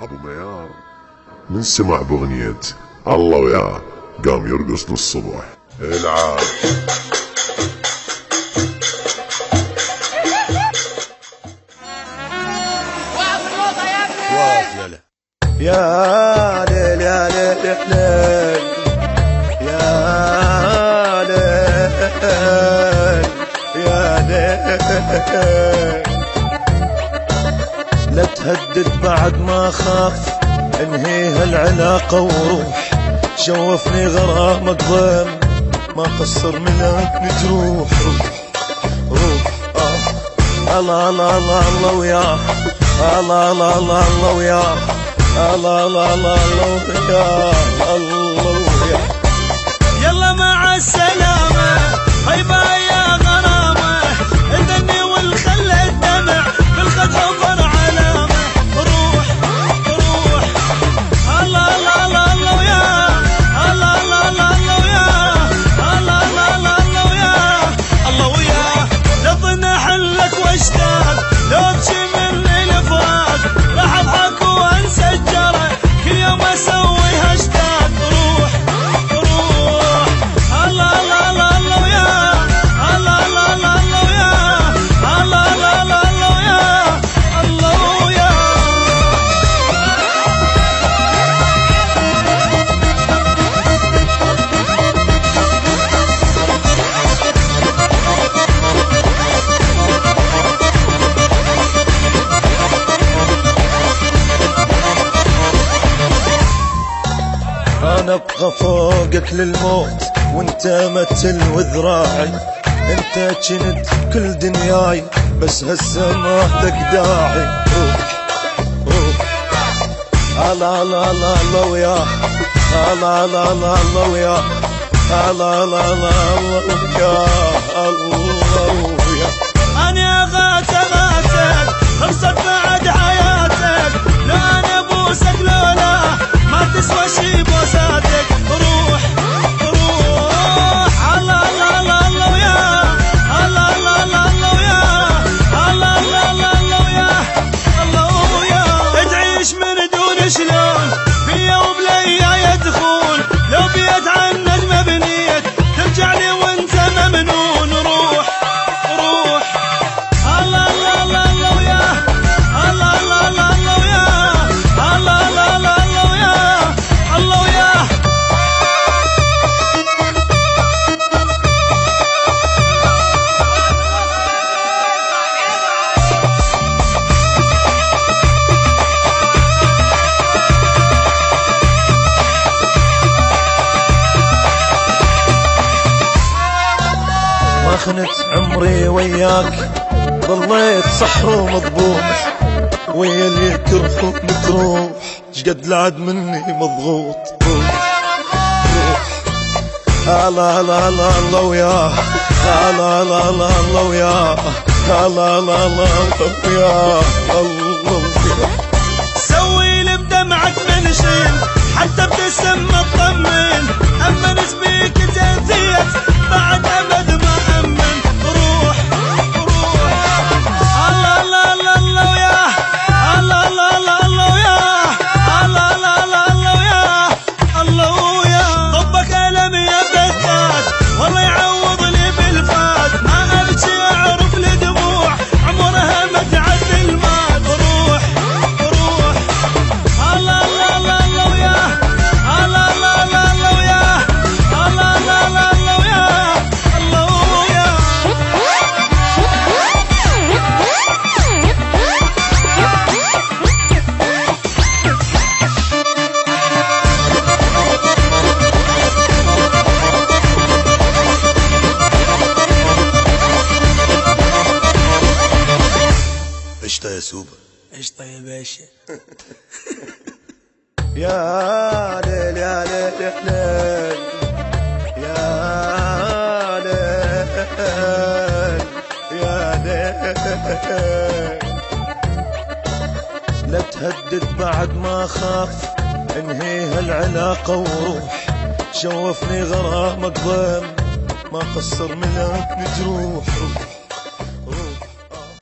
ابو ميار من سمع باغنية الله وياه قام يرقص للصبح. العب يا ليل يا ليل يا ليل يا ليل، لا تهدد بعد ما خاف انهي هالعلاقة وروح، شوفني غرامك ضم ما قصر منك نجروح. روح الله الله الله الله وياه، الله الله الله الله وياه، الله الله الله الله وياه، الله وياه. يلا مع السلامة هيبة يا غرامة، الدني والخل الدمع بالخد حفر علامة. روح روح الله الله الله الله وياه، الله الله الله الله وياه، الله الله الله الله وياه، الله وياه. لطنا حلك واشتاق لو تشملني الفراق، راح اضحك وانسى الجرى كل يوم اسوي هاشتاج. روح روح الله الله الله الله وياه، الله الله الله الله وياه، الله الله الله الله وياه، الله وياه. انا ابقى فوقك للموت وانت متل وذراعي، انت جنت كل دنياي بس هسه ما لك داعي. روح الله الله الله الله وياه، الله الله الله الله وياه، الله الله الله الله وياه، الله وياه. أنا غاتك خلصت بعد حياتك، لا أنا بوسك لولا ما تسوى شي بوساتك. روح روح الله الله الله الله وياه، الله الله الله الله وياه، الله الله الله الله وياه، الله وياه. تعيش من دون شلون فيا وبليا يدخل، لو بيت عنك مبنيت ترجع لي وانت ممنون. روح روح الله الله الله الله وياه، الله الله الله الله وياه، الله الله الله الله وياه، الله وياه. ما خنت عمري وياك، ظليت صح ومضبوط، ويا اللي يكرهك مكروح، شقد لعد مني مضغوط. روح الله الله الله الله وياه، الله الله الله الله وياه، الله الله الله الله وياه، الله وياه. سوي لي بدمعك منشين حتى ابتسم اطمن، اما نسبيك تنثيت بعد ابد ما امن. روح روح الله الله الله الله وياه، الله الله الله الله وياه، الله الله الله الله وياه، الله وياه. طبك الم يا بثات والله يعوض لي بالفات، ما ابكي اعرف لي دموع عمرها ما تعدي المات. روح روح الله الله الله الله وياه، الله الله الله الله وياه، الله الله الله الله وياه، الله وياه. قشطة يا سوبر. قشطة يا باشا. يا ليل يا ليل يا ليل يا ليل، لا تهدد بعد ما خاف انهي هالعلاقة وروح، شوفني غرامك ضم ما قصر منك نجروح.